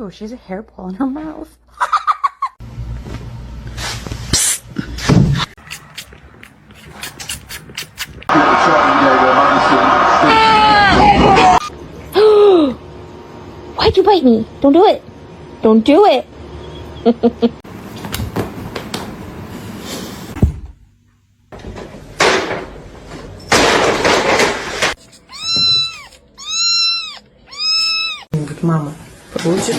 Ew, she has a hairball in her mouth. Why'd you bite me? Don't do it. Don't do it. Мама получит.